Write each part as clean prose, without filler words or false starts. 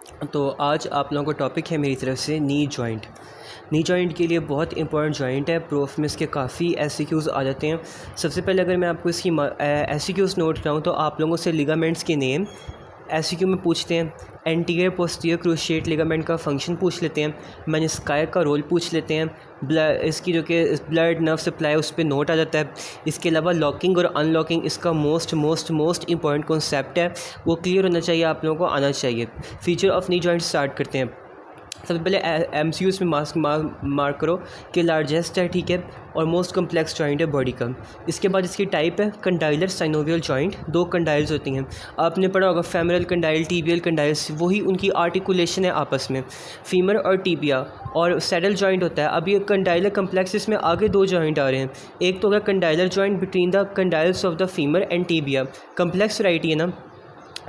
तो आज आप लोगों का टॉपिक है मेरी तरफ से नी जॉइंट। नी जॉइंट के लिए बहुत इंपॉर्टेंट जॉइंट है। प्रूफ में इसके काफ़ी एससीक्यूज़ आ जाते हैं। सबसे पहले अगर मैं आपको इसकी एससीक्यूज़ नोट कराऊँ तो आप लोगों से लिगामेंट्स के नेम एससीक्यू में पूछते हैं। एंटीरियर पोस्टीरियर क्रूशिएट लिगामेंट का फंक्शन पूछ लेते हैं। मेनिस्काई का रोल पूछ लेते हैं। इसकी जो कि ब्लड नर्व सप्लाई उस पर नोट आ जाता है। इसके अलावा लॉकिंग और अनलॉकिंग इसका मोस्ट इंपॉर्टेंट कॉन्सेप्ट है, वो क्लियर होना चाहिए, आप लोगों को आना चाहिए। Feature of knee joint start करते हैं। सबसे पहले एमसीयूज़ में मार्क करो कि लार्जेस्ट है, ठीक है, और मोस्ट कम्प्लेक्स जॉइंट है बॉडी का। इसके बाद इसकी टाइप है कंडाइलर साइनोवियल जॉइंट। दो कंडाइल्स होती हैं, आपने पढ़ा होगा फेमरल कंडाइल, टीबियल कंडाइल्स, वही उनकी आर्टिकुलेशन है आपस में, फीमर और टीबिया। और सैडल जॉइंट होता है। अब ये कंडाइलर कम्प्लेक्स, इसमें आगे दो जॉइंट आ रहे हैं। एक तो होगा condylar joint between the condyles of the femur and tibia, complex variety है ना,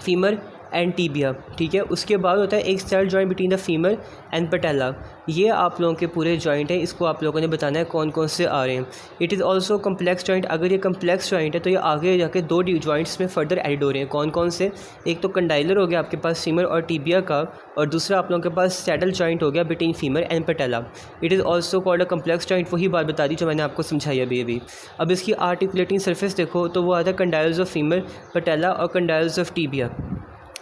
फीमर एंड टीबिया, ठीक है। उसके बाद होता है एक saddle joint between the femur and patella. ये आप लोगों के पूरे जॉइंट हैं, इसको आप लोगों ने बताना है कौन कौन से आ रहे हैं। It is also complex joint. अगर ये कम्प्लेक्स जॉइंट है तो ये आगे जाके दो जॉइंट्स में फर्दर एड हो रहे हैं। कौन कौन से? एक तो कंडाइलर हो गया आपके पास फीमर और टीबिया का, और दूसरा आप लोगों के पास सैडल जॉइंट हो गया between femur and patella. It is also called a complex joint. वही बात बता दी जो मैंने आपको समझाई अभी। अब इसकी आर्टिकुलेटिंग सर्फेस देखो तो वो आता है कंडाइल्स ऑफ फीमर, पटेला और कंडाइल्स ऑफ टीबिया।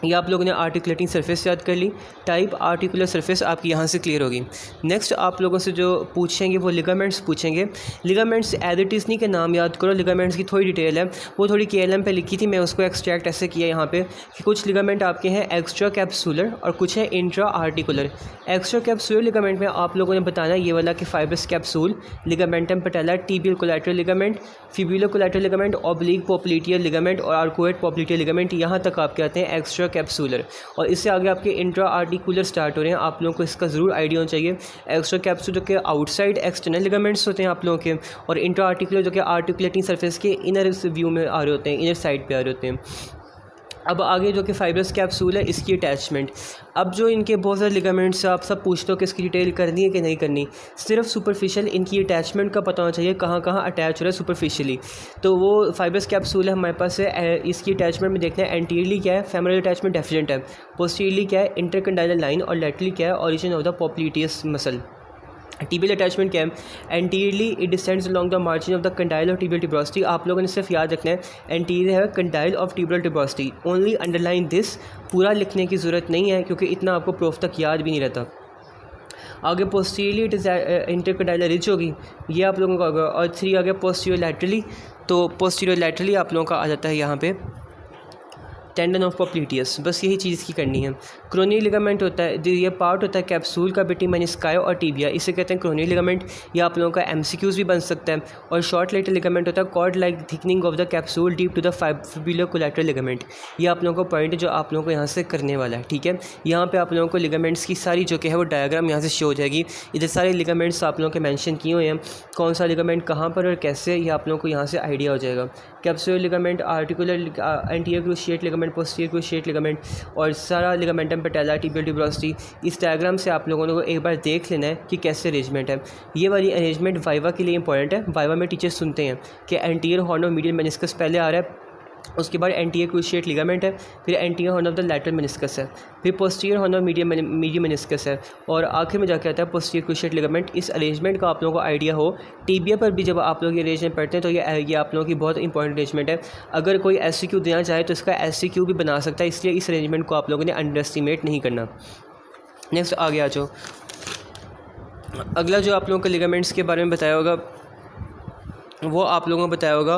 ये आप लोगों ने आर्टिकुलेटिंग सरफेस याद कर ली। टाइप आर्टिकुलर सरफेस आपकी यहाँ से क्लियर होगी। नेक्स्ट आप लोगों से जो पूछेंगे वो लिगामेंट्स पूछेंगे। लिगामेंट्स एज इट इज़ नहीं के नाम याद करो, लिगामेंट्स की थोड़ी डिटेल है, वो थोड़ी KLM पे लिखी थी, मैं उसको एक्सट्रैक्ट ऐसे किया यहाँ पे कि कुछ लिगामेंट आपके हैं एक्स्ट्रा कैप्सूलर और कुछ है intra articular. Extra capsular ligament में आप लोगों ने बताना ये वाला कि fibrous capsule, ligamentum patella, tibial collateral ligament, fibular collateral ligament, oblique popliteal ligament और आर्कुएट पोप्लिटियर लिगामेंट, यहाँ तक आपके आते हैं एक्स्ट्रा कैप्सूलर। और इससे आगे आपके इंट्रा आर्टिकुलर स्टार्ट हो रहे हैं। आप लोगों को इसका ज़रूर आइडिया होना चाहिए। एक्स्ट्रा कैप्सूलर के आउटसाइड एक्सटर्नल लिगामेंट्स होते हैं आप लोगों के, और इंट्रा आर्टिकुलर जो कि आर्टिकुलेटिंग सरफेस के इनर व्यू में आ रहे होते हैं, इनर साइड पे आ रहे होते हैं। अब आगे जो कि फाइब्रस कैप्सूल है, इसकी अटैचमेंट। अब जो इनके बहुत सारे लिगामेंट्स आप सब पूछते हो कि इसकी डिटेल करनी है कि नहीं करनी, सिर्फ सुपरफिशियल इनकी अटैचमेंट का पता होना चाहिए, कहाँ कहाँ अटैच हो रहा है सुपरफिशियली। तो वो फाइब्रस कैप्सूल है हमारे पास है। इसकी अटैचमेंट में देखना है एंटीरियरली क्या है, फेमरल अटैचमेंट डेफिशिएंट है, पोस्टीरियरली क्या है, इंटरकंडाइलर लाइन, और लैटरली क्या है, origin of the popliteus muscle. Tibial attachment क्या है? Anteriorly it descends along the margin of the condyle of tibial tuberosity. आप लोगों ने सिर्फ याद रखना है एंटीरियर है condyle of tibial tuberosity, only underline this. पूरा लिखने की ज़रूरत नहीं है क्योंकि इतना आपको प्रूफ तक याद भी नहीं रहता। आगे पोस्टीरियरली इट इज़ इंटरकंडाइलर रिज होगी, ये आप लोगों का होगा। और 3 आ गया पोस्टीरियर लैटरली, तो पोस्टीरियर लैटरली आप लोगों का आ जाता है यहाँ पे टेंडन ऑफ पोप्लिटियस। बस यही चीज़ की करनी है। क्रोनियल लिगामेंट होता है, ये पार्ट होता है कैप्सूल का बिटवीन मेनिस्काई और टीबिया, इसे कहते हैं क्रोनियल लिगामेंट। ये आप लोगों का MCQs भी बन सकता है। और शॉर्ट लेटर लिगामेंट होता है cord like thickening of the capsule deep to the fibular collateral ligament. ये आप लोगों को पॉइंट है जो आप लोगों को यहाँ से करने वाला है, ठीक है। यहाँ पे आप लोगों को लिगामेंट्स की सारी जो कि है वो डायग्राम यहाँ से शो हो जाएगी। इधर सारे लिगामेंट्स आप लोगों के मेंशन किए हुए हैं, कौन सा लिगामेंट कहाँ पर और कैसे, ये आप लोगों को यहाँ से आइडिया हो जाएगा। Capsular ligament, articular, anterior cruciate ligament, posterior cruciate ligament, और सारा लिगामेंटम पटेला, टिबियल ट्यूबरोसिटी। इस डायग्राम से आप लोगों को एक बार देख लेना है कि कैसे अरेंजमेंट है। ये वाली अरेंजमेंट वाइवा के लिए इंपॉर्टेंट है। वाइवा में टीचर्स सुनते हैं कि anterior horn of medial meniscus पहले आ रहा है, उसके बाद एंटीरियर क्रूशिएट लिगामेंट है, फिर anterior horn of the lateral meniscus है, फिर posterior horn of medium meniscus है, और आखिर में जाके आता है पोस्टीरियर क्रूशिएट लिगामेंट। इस अरेंजमेंट का आप लोगों को आइडिया हो। टीबिया पर भी जब आप लोग ये अरेंजमेंट पढ़ते हैं तो ये आप लोगों की बहुत इंपॉर्टेंट अरेंजमेंट है। अगर कोई SCQ देना चाहे तो इसका SCQ भी बना सकता है, इसलिए इस अरेंजमेंट को आप लोगों ने अंडर एस्टिमेट नहीं करना। नेक्स्ट आगे आ जाओ। अगला जो आप लोगों को लिगामेंट्स के बारे में बताया होगा वो आप लोगों को बताया होगा,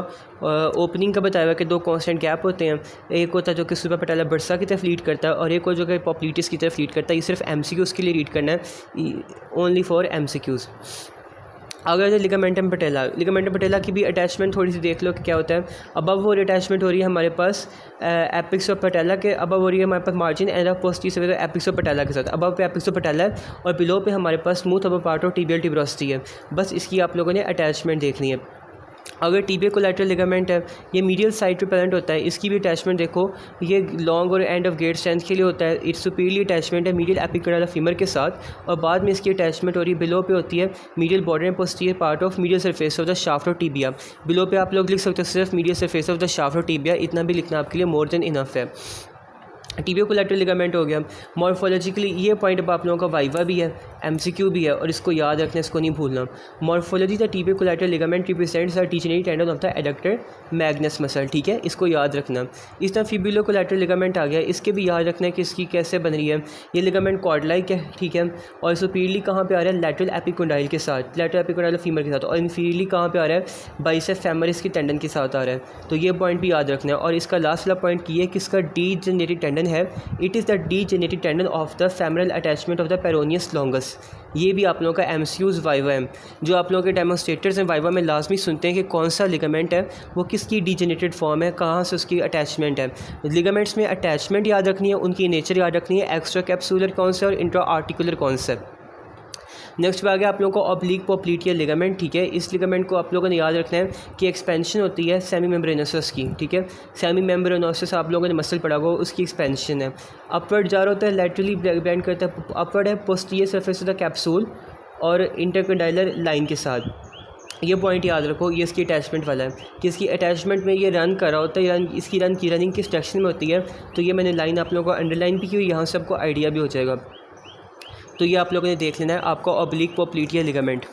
ओपनिंग का बताया होगा कि 2 कांस्टेंट गैप होते हैं। एक होता है जो कि सुपर पटेला बर्सा की तरफ लीड करता है, और एक जो कि पोप्लिटिस की तरफ लीड करता है। ये सिर्फ MCQs के लिए रीड करना है, ओनली फॉर MCQs। अगर लिगामेंटम पटेला की भी अटैचमेंट थोड़ी सी देख लो कि क्या होता है। अबव वो अटैचमेंट हो रही है हमारे पास एपिक्स ऑफ पटेला के, अबव हो रही है हमारे पास margin and of posterior apex of patella के साथ। अबव पे एपिक्स ऑफ पटेला है और बिलो पे हमारे पास smooth above part of tibial tuberosity है। बस इसकी आप लोगों ने अटैचमेंट देखनी है। अगर टीबियल कोलैटरल लिगामेंट है, ये मीडियल साइड पे प्रेजेंट होता है, इसकी भी अटैचमेंट देखो। ये लॉन्ग और एंड ऑफ गेट स्ट्रेंथ के लिए होता है। इट्स सुपीरियरली अटैचमेंट है मीडियल एपिकंडाइलर फीमर के साथ, और बाद में इसकी अटैचमेंट हो रही है बिलो पे होती है medial border and posterior part of medial surface of the shaft of tibia. Below पे आप लोग लिख सकते हो सिर्फ medial surface of the shaft of tibia, इतना भी लिखना आपके लिए मोर देन इनफ है। टीबियो कोलैटरल लिगामेंट हो गया। मॉर्फोलॉजिकली ये पॉइंट अब आप लोगों का वाइवा भी है, एमसीक्यू भी है, और इसको याद रखना, इसको नहीं भूलना। Morphology the tibio collateral ligament represents the टीचनेरी tendon of the adductor magnus muscle, ठीक है, इसको याद रखना। इस तरह फिब्युलो कोलैटरल लिगामेंट आ गया, इसके भी याद रखना है कि इसकी कैसे बन रही है। ये लिगामेंट कॉर्ड लाइक है, ठीक है, और सुपीरियरली कहाँ पे आ रहा है, लैटरल एपिकोंडाइल के साथ, लैटरल एपिकोंडाइल फीमर के साथ, और इन्फीरियरली कहाँ पे आ रहा है, बाइसेप फेमोरिस की टेंडन के साथ आ रहा है। तो ये पॉइंट भी याद रखना है। और इसका लास्ट वाला पॉइंट ये है कि इसका डीजेनरेटेड टेंडन है, it is the degenerated tendon of the femoral attachment of the peroneus longus. ये भी आप लोगों का एमसीक्यूज़ वाइवा है, जो आप लोगों के डेमोस्ट्रेटर्स हैं वाइवा में लाजमी सुनते हैं कि कौन सा लिगामेंट है, वो किसकी डीजेनरेटेड फॉर्म है, कहाँ से उसकी अटैचमेंट है। लिगामेंट्स में अटैचमेंट याद रखनी है, उनकी नेचर याद रखनी है, एक्स्ट्रा कैप्सूलर कौन सा और इंट्रा आर्टिकुलर कौन सा। नेक्स्ट पे आ गया आप लोगों को ऑब्लिक पोप्लीटियल लिगामेंट, ठीक है। इस लिगामेंट को आप लोगों ने याद रखना है कि एक्सपेंशन होती है सेमी मेम्ब्रेनोसस की, ठीक है। सेमी मेम्ब्रेनोसस आप लोगों ने मसल पढ़ा होगा, उसकी एक्सपेंशन है। अपवर्ड जा रहा होता है, लैटरली बेंड करता है, अपवर्ड है posterior surface of the capsule और इंटरकंडाइलर लाइन के साथ। ये पॉइंट याद रखो, ये इसकी अटैचमेंट वाला है कि इसकी अटैचमेंट में ये रन कर रहा होता है, इसकी रनिंग किस डायरेक्शन में होती है। तो ये मैंने लाइन आप लोगों को अंडरलाइन भी की हुई, यहाँ से आपको आइडिया भी हो जाएगा। तो ये आप लोगों ने देख लेना है आपका ऑब्लिक पोप्लीटियल लिगामेंट।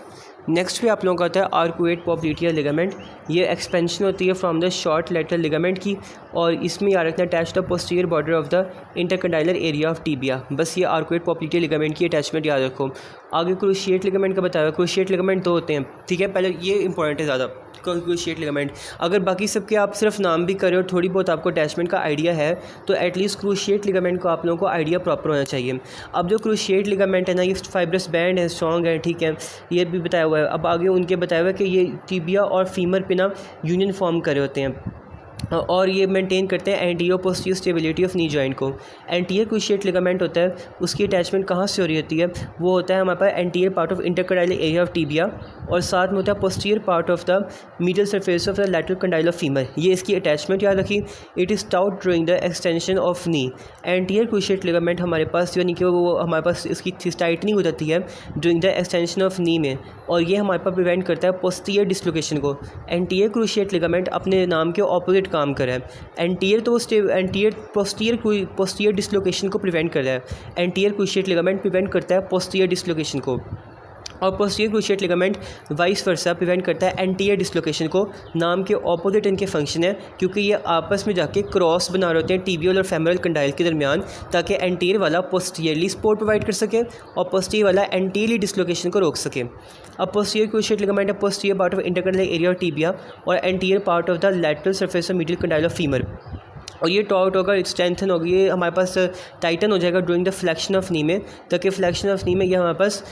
नेक्स्ट पे आप लोगों का आता है आर्कुएट पोप्लीटियल लिगामेंट। ये एक्सपेंशन होती है from the short lateral ligament की, और इसमें याद रखना है attach the posterior border of the intercondylar area of tibia. बस ये आर्कुएट पोप्लीटियल लिगामेंट की अटैचमेंट याद रखो। आगे क्रूशिएट लिगामेंट का बताया, क्रूशिएट लिगामेंट दो होते हैं, ठीक है। पहले ये इंपॉर्टेंट है ज़्यादा, क्रूशिएट लिगामेंट। अगर बाकी सबके आप सिर्फ नाम भी कर रहे हो, थोड़ी बहुत आपको अटैचमेंट का आइडिया है, तो एटलीस्ट क्रूशिएट लिगामेंट को आप लोगों को आइडिया प्रॉपर होना चाहिए। अब जो क्रूशिएट लिगामेंट है ना, ये फाइब्रस बैंड है, स्ट्रॉन्ग है, ठीक है, ये भी बताया हुआ है। अब आगे उनके बताया हुआ है कि ये टीबिया और फीमर पे ना यूनियन फॉर्म कर रहे होते हैं, और ये मेंटेन करते हैं anterior posterior stability of knee joint को। एंटीरियर क्रूशिएट लिगामेंट होता है, उसकी अटैचमेंट कहाँ से हो रही होती है, वो होता है हमारे पास anterior part of intercondylar area of tibia, और साथ में होता है posterior part of the medial surface of the lateral condyle of femur. ये इसकी अटैचमेंट याद रखी। It is taut during the extension of knee. Anterior cruciate ligament हमारे पास यानी कि वो हमारे पास इसकी टाइटनिंग हो जाती है during the extension of knee में, और ये हमारे पास प्रिवेंट करता है पोस्टीरियर डिसलोकेशन को। एंटीरियर क्रूशिएट लिगामेंट अपने नाम के ऑपोजिट काम कर रहा है। एंटीरियर तो पोस्टीरियर डिसलोकेशन को प्रिवेंट कर रहा है, एंटीरियर क्रूशिएट लिगामेंट प्रिवेंट करता है पोस्टीरियर डिसलोकेशन को, और posterior cruciate ligament vice versa prevent करता है एंटीरियर डिसलोकेशन को। नाम के ऑपोजिट इनके फंक्शन है, क्योंकि ये आपस में जाके क्रॉस बना रहे होते हैं टीबियल और फेमोरल कंडाइल के दरमियान, ताकि एंटीरियर वाला पोस्टीरियरली सपोर्ट प्रोवाइड कर सके और पोस्टीरियर वाला एंटीरियरली डिसलोकेशन को रोक सके। अब पोस्टीरियर क्रूशिएट लिगामेंट है posterior part of intercondylar area of tibia और anterior part of the lateral surface of medial condyle of femur. और ये टॉट होगा, स्ट्रेंथन होगी, ये हमारे पास टाइटन हो जाएगा during the flexion of knee में, ताकि फ्लेक्शन ऑफ नी में ये हमारे पास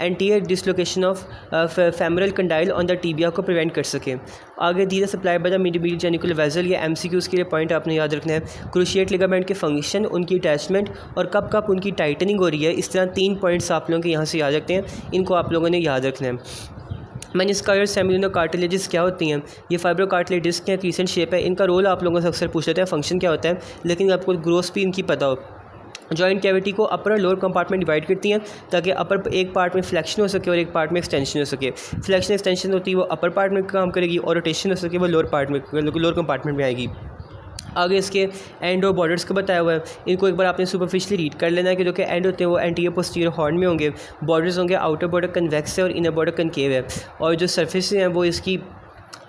anterior dislocation of femoral condyle on the tibia को प्रिवेंट कर सके। आगे these supply by the medial genicular vessel. ये एमसीक्यूज़ के लिए पॉइंट आपने याद रखना है। क्रूशिएट लिगामेंट के फंक्शन, उनकी अटैचमेंट और कब कब उनकी टाइटनिंग हो रही है, इस तरह 3 पॉइंट्स आप लोगों के यहाँ से याद रखते हैं, इनको आप लोगों ने याद रखना है। मेनिस्कायर सेमिलिनो कार्टिलेजेस क्या होती हैं, ये फाइब्रो कार्टिलेज डिस्क की क्रीसेंट शेप है। इनका रोल आप लोगों से अक्सर पूछ लेते हैं, फंक्शन क्या होता है, लेकिन आपको ग्रोथ भी इनकी पता हो। जॉइंट कैविटी को अपर और लोअर कंपार्टमेंट डिवाइड करती हैं, ताकि अपर एक पार्ट में फ्लेक्शन हो सके और एक पार्ट में एक्सटेंशन हो सके। फ्लेक्शन एक्सटेंशन होती है वो अपर पार्ट में काम करेगी, और रोटेशन हो सके वो लोअर कंपार्टमेंट में आएगी। आगे इसके एंड और बॉर्डर्स को बताया हुआ है, इनको एक बार आपने सुपरफिशियली रीड कर लेना है कि जो कि एंड होते हैं वो एंटीरियर पोस्टीरियर हॉर्न में होंगे, बॉर्डर्स होंगे आउटर बॉर्डर कन्वेक्स है और इनर बॉर्डर कनकेव है, और जो सरफेस हैं वो इसकी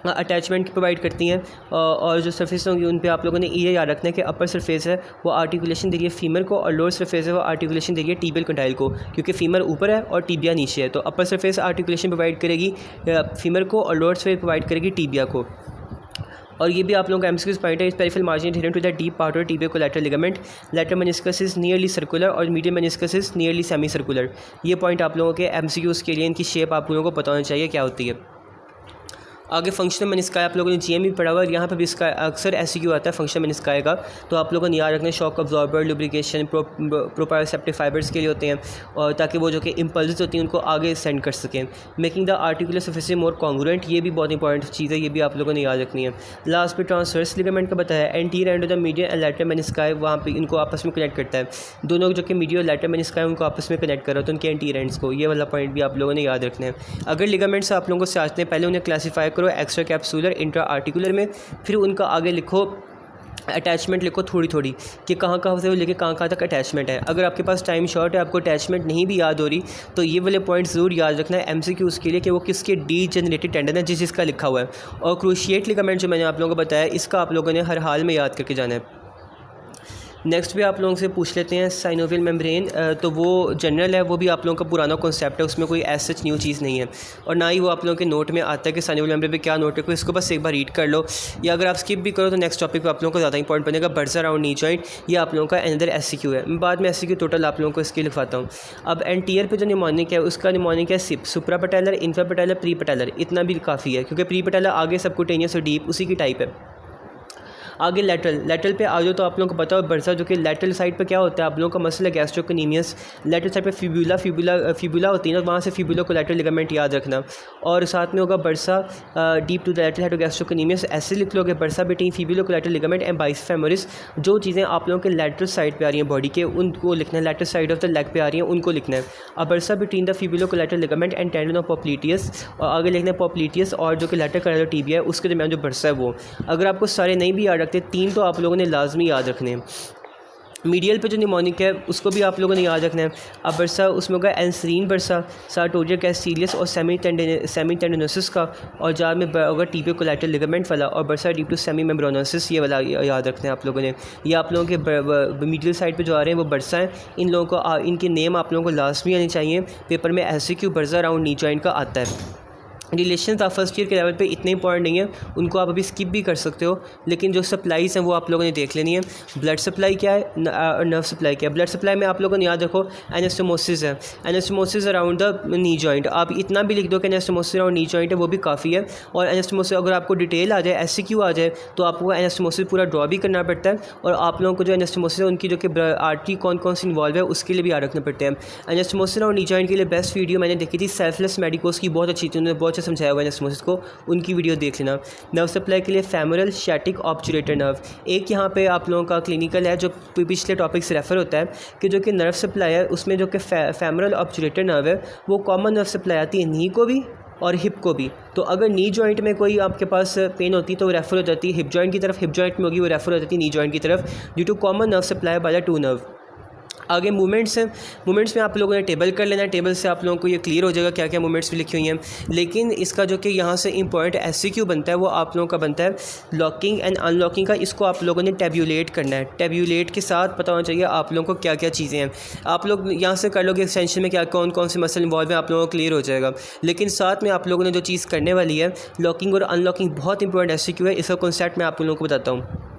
अटैचमेंट प्रोवाइड करती हैं, और जो सरफेस होंगी उन पे आप लोगों ने ये याद रखना है कि अपर सरफेस है वो आर्टिकुलेशन दे रही है फीमर को, और लोअर सरफेस है वो आर्टिकुलेशन दे रही है टीबियल कंडाइल को, क्योंकि फीमर ऊपर है और टीबिया नीचे है। तो अपर सरफेस आर्टिकुलेशन प्रोवाइड करेगी फीमर को, और लोअर सरफेस प्रोवाइड करेगी टीबिया को। और ये भी आप लोगों का एमसीक्यूज़ पॉइंट है। इस peripheral margin adherent to the deep part of tibio collateral ligament. Lateral meniscus is nearly circular और medial meniscus is nearly semi circular. ये पॉइंट आप लोगों के एमसीक्यूज़ के लिए, इनकी शेप आप लोगों को पता होना चाहिए क्या होती है। आगे फंक्शनल मेनिस्काई आप लोगों ने जीएम भी पढ़ा हुआ है, यहाँ पर भी इसका अक्सर एससीक्यू आता है फंक्शनल मेनिस्काई का, तो आप लोगों ने याद रखना है शॉक अब्जॉर्बर, लुब्रिकेशन, प्रोप्रायोसेप्टिव फाइबर्स के लिए होते हैं, और ताकि वो जो कि इम्पल्स होती हैं उनको आगे सेंड कर सकें। Making the articular surface more congruent, ये भी बहुत इंपॉर्टेंट चीज़ है, ये भी आप लोगों ने याद रखनी है। लास्ट पे ट्रांसवर्स लिगामेंट का बताया, anterior end of the medial and lateral menisci, वहाँ पे इनको आपस में कनेक्ट करता है। दोनों जो कि मीडियल और लैटरल मेनिस्काई उनको आपस में कनेक्ट कर रहा है, तो उनके एंटीरियर एंड्स को, ये वाला पॉइंट भी आप लोगों ने याद रखना है। अगर लिगामेंट्स आप लोगों को समझते हैं, पहले उन्हें क्लासीफाई करो एक्स्ट्रा कैप्सूलर, इंट्रा आर्टिकुलर में, फिर उनका आगे लिखो अटैचमेंट लिखो थोड़ी थोड़ी कि कहाँ कहाँ से लेके कहाँ तक अटैचमेंट है। अगर आपके पास टाइम शॉर्ट है, आपको अटैचमेंट नहीं भी याद हो रही, तो ये वाले पॉइंट ज़रूर याद रखना है एमसीक्यूज़ के लिए कि वो किसके डीजेनरेटेड टेंडन है जिसका लिखा हुआ है। और क्रूशिएट लिगामेंट जो मैंने आप लोगों को बताया, इसका आप लोगों ने हर हाल में याद करके जाना है। नेक्स्ट भी आप लोगों से पूछ लेते हैं साइनोवियल मेम्ब्रेन, तो वो जनरल है, वो भी आप लोगों का पुराना कॉन्सेप्ट है, उसमें कोई ऐसा सच न्यू चीज़ नहीं है और ना ही वो आप लोगों के नोट में आता है कि साइनोवियल मेम्ब्रेन पे क्या नोट है। कोई इसको बस एक बार रीड कर लो, या अगर आप स्किप भी करो तो नेक्स्ट टॉपिक पर आप लोगों को ज़्यादा इंपॉर्टेंट बनेगा। बर्ड्स अराउंड नी जॉइंट, ये आप लोगों का अनदर एससीक्यू है। मैं बाद में एससीक्यू टोटल आप लोगों को इसके लिखवाता हूँ। अब एंटीयर पे जो निमोनिक है उसका निमोनिक है SIP, supra patellar, infra patellar, pre patellar, इतना भी काफ़ी है क्योंकि प्री पटेलर आगे सबकुटेनियस और डीप उसी की टाइप है। आगे लेटरल पे आ जाओ तो आप लोगों को पता हो बर्सा जो कि लेटरल साइड पे क्या होता है, आप लोगों का मसल है गैस्ट्रोक्नीमियस। लेटरल साइड पे फिबुला होती है ना, वहाँ से फिबुला को लेटरल लिगामेंट याद रखना। और साथ में होगा bursa deep to the lateral side gastrocnemius, ऐसे लिख लोगे बर्सा बिटवीन फिबुला को lateral ligament and biceps femoris. जो चीज़ें आप लोगों के लेटरल साइड पे आ रही हैं बॉडी के, उनको लिखना है। Lateral side of the leg पे आ रही हैं, उनको लिखना है। अब बर्सा बिटवीन द फिबुला को lateral ligament and tendon of popliteus, और आगे लिखना है पोप्लिटियस और जो कि लेटर का टीबिया है उसके दरमियान जो बर्सा है वो। अगर आपको सारे नहीं भी याद रखते, 3 तो आप लोगों ने लाजमी याद रखने हैं। मीडियल पे जो निमोनिक है उसको भी आप लोगों ने याद रखना है। अब बर्सा उसमें होगा एंसरीन बर्सा, सार्टोरिया कैस्टिलियस और सेमी टेंडनोसिस का, और जार में होगा टीबियो कोलैटरल लिगामेंट वाला, और बर्सा डीप टू सेमी मेम्ब्रेनोसिस, ये वाला याद रखना है आप लोगों ने। ये आप लोगों के मीडियल साइड पे जो आ रहे हैं वो बर्सा हैं। इन लोगों को इनके नेम आप लोगों को लाजमी आने चाहिए, पेपर में SCQ bursa around knee joint का आता है। रिलेशंस आप फर्स्ट ईयर के लेवल पे इतने इंपॉर्टेंट नहीं है, उनको आप अभी स्किप भी कर सकते हो, लेकिन जो सप्लाईज़ हैं वो आप लोगों ने देख लेनी है। ब्लड सप्लाई क्या है और नर्व सप्लाई क्या है। ब्लड सप्लाई में आप लोगों ने याद रखो एनास्टोमोसिस है, anastomosis around the knee joint. आप इतना भी लिख दो कि एनास्टोमोसिस अराउंड नी जॉइंट है, वो भी काफ़ी है। और एनास्टोमोसिस अगर आपको डिटेल आ जाए, एससीक्यू आ जाए, तो आपको एनास्टोमोसिस पूरा ड्रॉ भी करना पड़ता है। और आप लोगों को जो एनास्टोमोसिस है उनकी जो कि आर्टरी कौन कौन सी इन्वॉल्व है उसके लिए भी याद रखना पड़ते हैं। एनास्टोमोसिस अराउंड नी जॉइंट के लिए बेस्ट वीडियो मैंने देखी थी सेल्फलेस मेडिकोस की, बहुत अच्छी थी, उन्होंने बहुत अच्छा समझाया हुआ एनास्टोमोसिस को, उनकी वीडियो देख लेना। नर्व सप्लाई के लिए फेमोरल शैटिक ऑब्चुरेटर नर्व, एक यहाँ पे आप लोगों का क्लिनिकल है जो पिछले टॉपिक से रेफर होता है कि जो कि नर्व सप्लाई है उसमें जो कि फेमोरल ऑब्चुरेटर नर्व है वो कॉमन नर्व सप्लाई आती है नी को भी और हिप को भी। तो अगर नी जॉइंट में कोई आपके पास पेन होती है तो वो रेफर हो जाती है हिप जॉइंट की तरफ, हिप जॉइंट में होगी वो रेफर हो जाती है नी जॉइंट की तरफ, due to common nerve supply by the two nerve. आगे मूवमेंट्स हैं, मूवमेंट्स में आप लोगों ने टेबल कर लेना है, टेबल से आप लोगों को ये क्लियर हो जाएगा क्या क्या मूवमेंट्स भी लिखी हुई हैं। लेकिन इसका जो कि यहाँ से इंपॉर्टेंट एससीक्यू बनता है वो आप लोगों का बनता है लॉकिंग एंड अनलॉकिंग का। इसको आप लोगों ने टेब्यूलेट करना है, टेब्यूलेट के साथ पता होना चाहिए आप लोगों को क्या क्या चीज़ें हैं। आप लोग यहाँ से कर लोगे एक्सटेंशन में क्या कौन कौन से मसल इन्वॉल्व है, आप लोगों को क्लियर हो जाएगा। लेकिन साथ में आप लोगों ने जो चीज़ करने वाली है लॉकिंग और अनलॉकिंग, बहुत इंपॉर्टेंट एससीक्यू है, इसका कॉन्सेप्ट मैं आप लोगों को बताता हूँ।